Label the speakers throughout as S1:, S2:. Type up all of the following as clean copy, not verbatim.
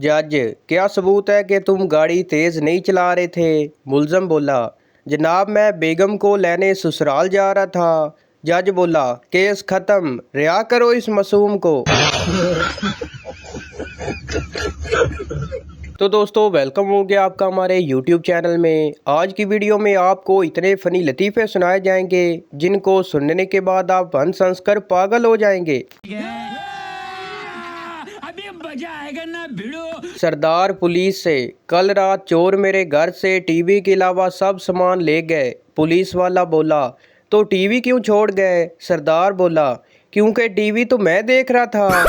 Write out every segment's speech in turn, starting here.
S1: जज, क्या सबूत है कि तुम गाड़ी तेज नहीं चला रहे थे? मुलजम बोला, जनाब मैं बेगम को लेने ससुराल जा रहा था। जज बोला, केस खत्म, रिहा करो इस मासूम को। तो दोस्तों वेलकम हो गया आपका हमारे YouTube चैनल में। आज की वीडियो में आपको इतने फनी लतीफ़े सुनाए जाएंगे जिनको सुनने के बाद आप हंस हंस कर पागल हो जाएंगे। अभी मजा आएगा ना भिड़ो। सरदार पुलिस से, कल रात चोर मेरे घर से टीवी के अलावा सब सामान ले गए। पुलिस वाला बोला, तो टीवी क्यों छोड़ गए? सरदार बोला, क्योंकि टीवी तो मैं देख रहा था।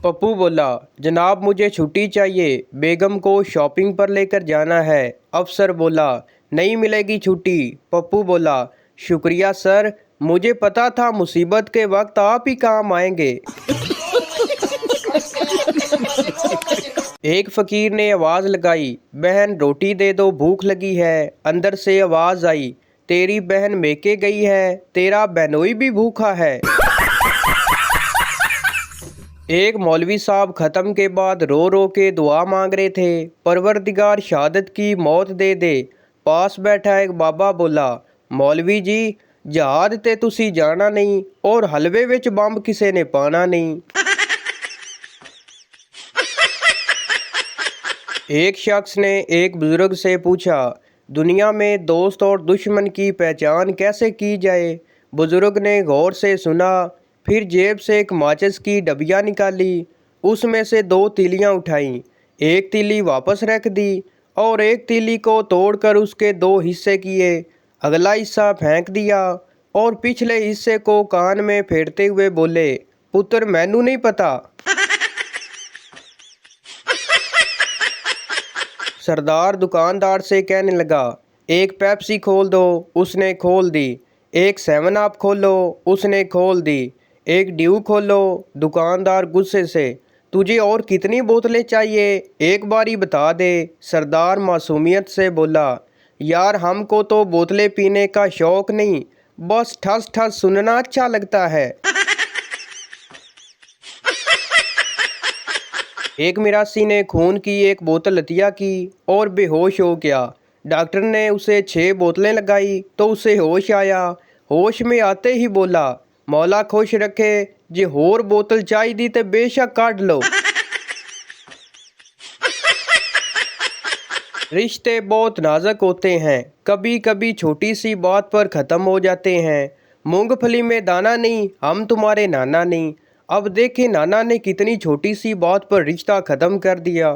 S1: पप्पू बोला, जनाब मुझे छुट्टी चाहिए, बेगम को शॉपिंग पर लेकर जाना है। अफसर बोला, नहीं मिलेगी छुट्टी। पप्पू बोला, शुक्रिया सर, मुझे पता था मुसीबत के वक्त आप ही काम आएंगे। एक फकीर ने आवाज़ लगाई, बहन रोटी दे दो, भूख लगी है। अंदर से आवाज़ आई, तेरी बहन मेके गई है, तेरा बहनोई भी भूखा है। एक मौलवी साहब ख़त्म के बाद रो रो के दुआ मांग रहे थे, परवरदिगार शहादत की मौत दे दे। पास बैठा एक बाबा बोला, मौलवी जी जहाद ते तुसी जाना नहीं और हलवे विच बंब किसे ने पाना नहीं। एक शख्स ने एक बुजुर्ग से पूछा, दुनिया में दोस्त और दुश्मन की पहचान कैसे की जाए? बुजुर्ग ने गौर से सुना, फिर जेब से एक माचिस की डबिया निकाली, उसमें से 2 तीलियां उठाईं, एक तीली वापस रख दी और एक तीली को तोड़कर उसके 2 हिस्से किए, अगला हिस्सा फेंक दिया और पिछले हिस्से को कान में फेरते हुए बोले, पुत्र मैनू नहीं पता। सरदार दुकानदार से कहने लगा, एक पेप्सी खोल दो, उसने खोल दी। एक 7 अप खोलो, उसने खोल दी। एक ड्यू खोलो। दुकानदार गुस्से से, तुझे और कितनी बोतलें चाहिए, एक बारी बता दे। सरदार मासूमियत से बोला, यार हमको तो बोतलें पीने का शौक नहीं, बस ठस ठस सुनना अच्छा लगता है। एक मिरासी ने खून की एक बोतल अतिया की और बेहोश हो गया। डॉक्टर ने उसे 6 बोतलें लगाई तो उसे होश आया। होश में आते ही बोला, मौला खुश रखे, जे होर बोतल चाहिए ते बेशक काट लो। रिश्ते बहुत नाजुक होते हैं, कभी कभी छोटी सी बात पर ख़त्म हो जाते हैं। मूंगफली में दाना नहीं, हम तुम्हारे नाना नहीं। अब देखें नाना ने कितनी छोटी सी बात पर रिश्ता ख़त्म कर दिया।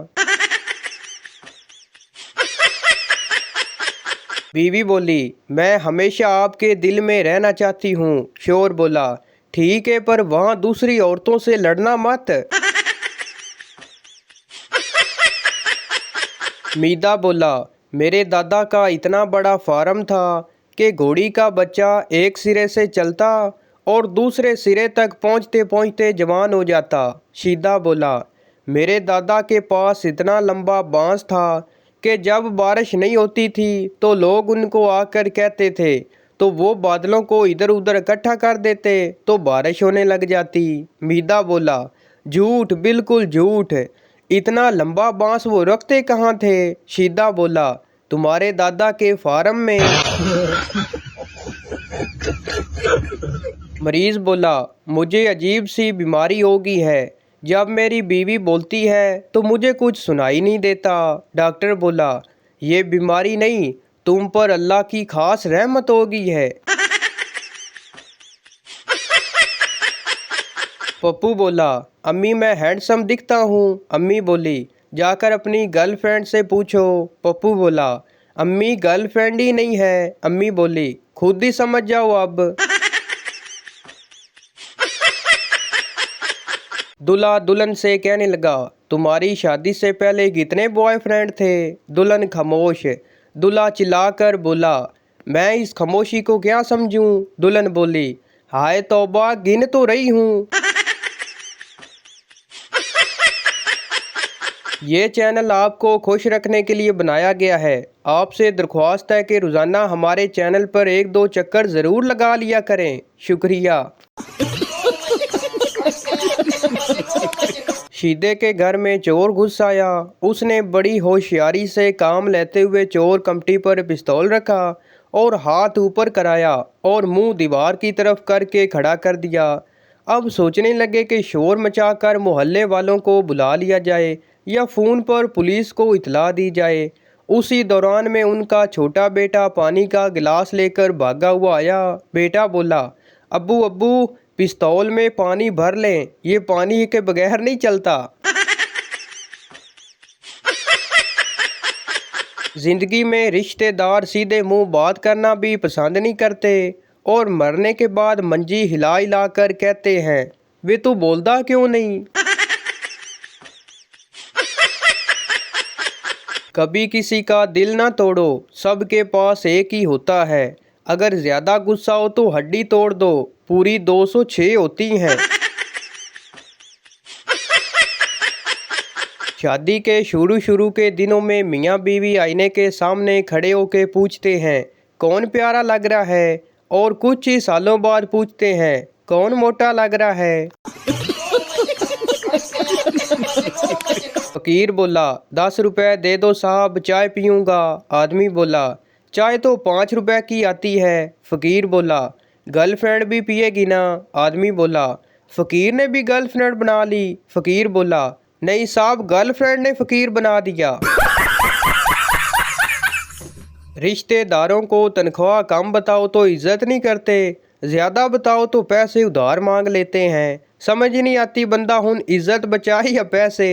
S1: बीवी बोली, मैं हमेशा आपके दिल में रहना चाहती हूँ। शोर बोला, ठीक है, पर वहाँ दूसरी औरतों से लड़ना मत। मीदा बोला, मेरे दादा का इतना बड़ा फार्म था कि घोड़ी का बच्चा एक सिरे से चलता और दूसरे सिरे तक पहुँचते पहुँचते जवान हो जाता। शीदा बोला, मेरे दादा के पास इतना लंबा बांस था कि जब बारिश नहीं होती थी तो लोग उनको आकर कहते थे, तो वो बादलों को इधर उधर इकट्ठा कर देते तो बारिश होने लग जाती। मीदा बोला, झूठ, बिल्कुल झूठ, इतना लंबा बांस वो रखते कहाँ थे? शीदा बोला, तुम्हारे दादा के फार्म में। मरीज बोला, मुझे अजीब सी बीमारी हो गई है, जब मेरी बीवी बोलती है तो मुझे कुछ सुनाई नहीं देता। डॉक्टर बोला, ये बीमारी नहीं, तुम पर अल्लाह की खास रहमत हो गई है। पप्पू बोला, अम्मी मैं हैंडसम दिखता हूँ। अम्मी बोली, जाकर अपनी गर्लफ्रेंड से पूछो। पप्पू बोला, अम्मी गर्लफ्रेंड ही नहीं है। अम्मी बोली, खुद ही समझ जाओ अब। दूल्हा दुल्हन से कहने लगा, तुम्हारी शादी से पहले कितने बॉयफ्रेंड थे? दुल्हन खामोश। दूल्हा चिल्लाकर बोला, मैं इस खामोशी को क्या समझूं? दुल्हन बोली, हाय तौबा, गिन तो रही हूँ। ये चैनल आपको खुश रखने के लिए बनाया गया है। आपसे दरख्वास्त है कि रोज़ाना हमारे चैनल पर 1-2 चक्कर ज़रूर लगा लिया करें। शुक्रिया। शीदे के घर में चोर घुस आया। उसने बड़ी होशियारी से काम लेते हुए चोर कमटी पर पिस्तौल रखा और हाथ ऊपर कराया और मुंह दीवार की तरफ करके खड़ा कर दिया। अब सोचने लगे कि शोर मचाकर मोहल्ले वालों को बुला लिया जाए या फ़ोन पर पुलिस को इतला दी जाए। उसी दौरान में उनका छोटा बेटा पानी का गिलास लेकर भागा हुआ आया। बेटा बोला, अब्बू अब्बू पिस्तौल में पानी भर लें, ये पानी के बगैर नहीं चलता। जिंदगी में रिश्तेदार सीधे मुंह बात करना भी पसंद नहीं करते और मरने के बाद मंजी हिला हिला कर कहते हैं, वे तू बोलता क्यों नहीं। कभी किसी का दिल ना तोड़ो, सबके पास एक ही होता है। अगर ज्यादा गुस्सा हो तो हड्डी तोड़ दो, पूरी 206 होती हैं। शादी के शुरू के दिनों में मियाँ बीवी आईने के सामने खड़े होके पूछते हैं, कौन प्यारा लग रहा है, और कुछ ही सालों बाद पूछते हैं, कौन मोटा लग रहा है। फकीर बोला, 10 रुपए दे दो साहब, चाय पीऊँगा। आदमी बोला, चाय तो 5 रुपए की आती है। फकीर बोला, गर्लफ्रेंड भी पिएगी ना। आदमी बोला, फकीर ने भी गर्लफ्रेंड बना ली। फकीर बोला, नहीं साहब, गर्लफ्रेंड ने फकीर बना दिया। रिश्तेदारों को तनख्वाह कम बताओ तो इज्जत नहीं करते, ज्यादा बताओ तो पैसे उधार मांग लेते हैं। समझ नहीं आती बंदा हुन इज्जत बचाए या पैसे।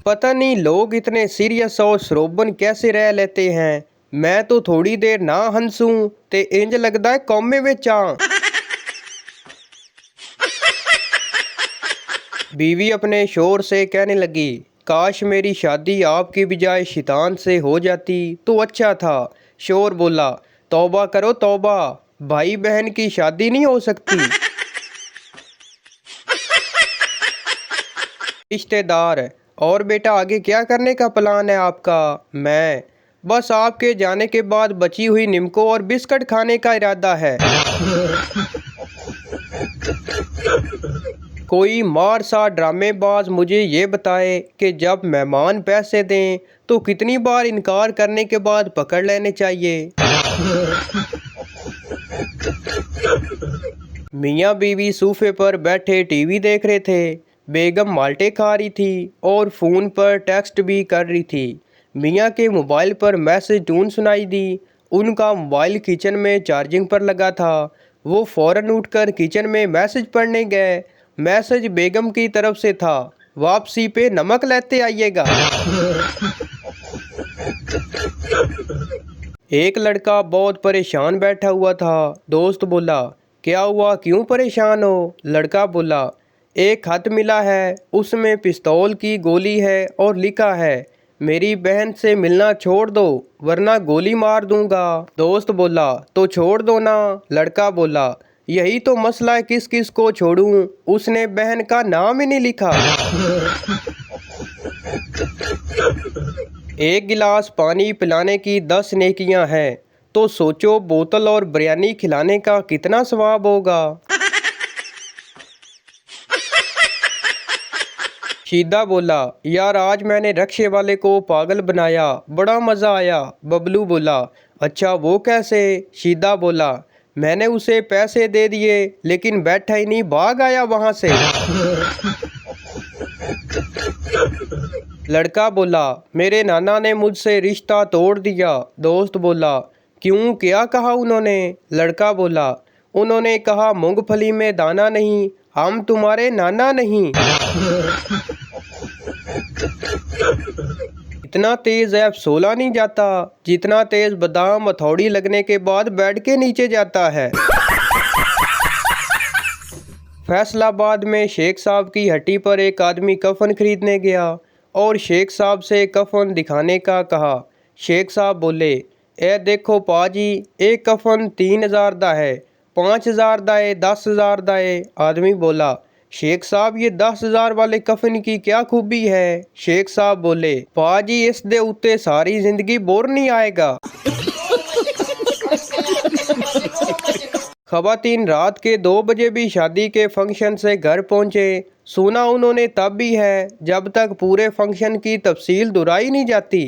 S1: पता नहीं लोग इतने सीरियस और सरोबन कैसे रह लेते हैं। मैं तो थोड़ी देर ना हंसूं ते इंज लगदा है कौमे विच आं। बीवी अपने शोर से कहने लगी, काश मेरी शादी आपकी बजाय शैतान से हो जाती तो अच्छा था। शोर बोला, तौबा करो तौबा, भाई बहन की शादी नहीं हो सकती। रिश्तेदार, और बेटा आगे क्या करने का प्लान है आपका। मैं, बस आपके जाने के बाद बची हुई निमको और बिस्कुट खाने का इरादा है। कोई मार सा ड्रामेबाज मुझे ये बताए कि जब मेहमान पैसे दें तो कितनी बार इनकार करने के बाद पकड़ लेने चाहिए। मियाँ बीवी सोफे पर बैठे टीवी देख रहे थे। बेगम माल्टे खा रही थी और फ़ोन पर टेक्स्ट भी कर रही थी। मियाँ के मोबाइल पर मैसेज टून सुनाई दी। उनका मोबाइल किचन में चार्जिंग पर लगा था। वो फ़ौरन उठकर किचन में मैसेज पढ़ने गए। मैसेज बेगम की तरफ से था, वापसी पे नमक लेते आइएगा। एक लड़का बहुत परेशान बैठा हुआ था। दोस्त बोला, क्या हुआ, क्यों परेशान हो। लड़का बोला, एक खत मिला है, उसमें पिस्तौल की गोली है और लिखा है, मेरी बहन से मिलना छोड़ दो वरना गोली मार दूंगा। दोस्त बोला, तो छोड़ दो ना। लड़का बोला, यही तो मसला है, किस किस को छोड़ूं, उसने बहन का नाम ही नहीं लिखा। एक गिलास पानी पिलाने की 10 नेकियां हैं, तो सोचो बोतल और बिरयानी खिलाने का कितना सवाब होगा। शीदा बोला, यार आज मैंने रक्शे वाले को पागल बनाया, बड़ा मज़ा आया। बबलू बोला, अच्छा वो कैसे। शीदा बोला, मैंने उसे पैसे दे दिए लेकिन बैठा ही नहीं, भाग आया वहां से। लड़का बोला, मेरे नाना ने मुझसे रिश्ता तोड़ दिया। दोस्त बोला, क्यों, क्या कहा उन्होंने। लड़का बोला, उन्होंने कहा मूंगफली में दाना नहीं, हम तुम्हारे नाना नहीं। इतना तेज F16 नहीं जाता जितना तेज बादाम हथौड़ी लगने के बाद बेड के नीचे जाता है। फैसलाबाद में शेख साहब की हट्टी पर एक आदमी कफन खरीदने गया और शेख साहब से कफन दिखाने का कहा। शेख साहब बोले, ए देखो पाजी, एक कफन 3000 दा है, 5000 दा है, 10,000 दा है। आदमी बोला, शेख साहब ये 10,000 वाले कफन की क्या खूबी है। शेख साहब बोले, पाजी इस दे उत्ते सारी जिंदगी बोर नहीं आएगा। ख़वातीन रात के 2 बजे भी शादी के फंक्शन से घर पहुंचे। सुना उन्होंने तब भी है जब तक पूरे फंक्शन की तफसील दोहराई नहीं जाती।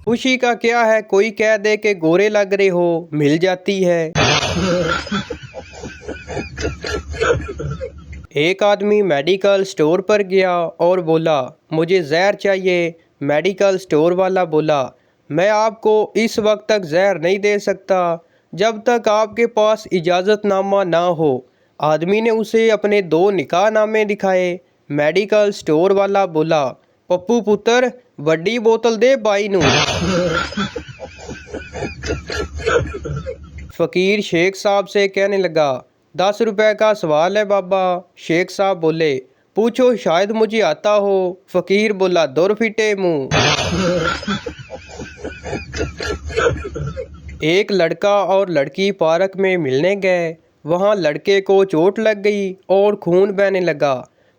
S1: खुशी का क्या है, कोई कह दे कि गोरे लग रहे हो, मिल जाती है। एक आदमी मेडिकल स्टोर पर गया और बोला, मुझे जहर चाहिए। मेडिकल स्टोर वाला बोला, मैं आपको इस वक्त तक जहर नहीं दे सकता जब तक आपके पास इजाज़तनामा ना हो। आदमी ने उसे अपने 2 निकाह नामे दिखाए। मेडिकल स्टोर वाला बोला, पप्पू पुत्र वड्डी बोतल दे बाई नू। फ़कीर शेख साहब से कहने लगा, 10 रुपए का सवाल है बाबा। शेख साहब बोले, पूछो शायद मुझे आता हो। फ़कीर बोला, दुर फिटे मुँह। एक लड़का और लड़की पार्क में मिलने गए। वहाँ लड़के को चोट लग गई और खून बहने लगा।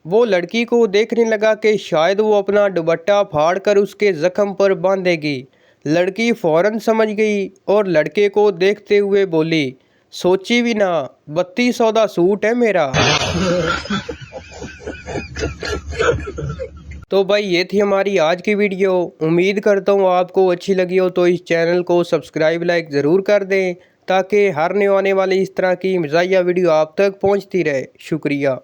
S1: वो लड़की को देखने लगा कि शायद वो अपना दुपट्टा फाड़कर उसके ज़ख्म पर बांधेगी। लड़की फ़ौरन समझ गई और लड़के को देखते हुए बोली, सोची भी ना, 3200 का सूट है मेरा। तो भाई ये थी हमारी आज की वीडियो। उम्मीद करता हूँ आपको अच्छी लगी हो, तो इस चैनल को सब्सक्राइब लाइक ज़रूर कर दें ताकि हर आने वाली इस तरह की मज़ाहिया वीडियो आप तक पहुँचती रहे। शुक्रिया।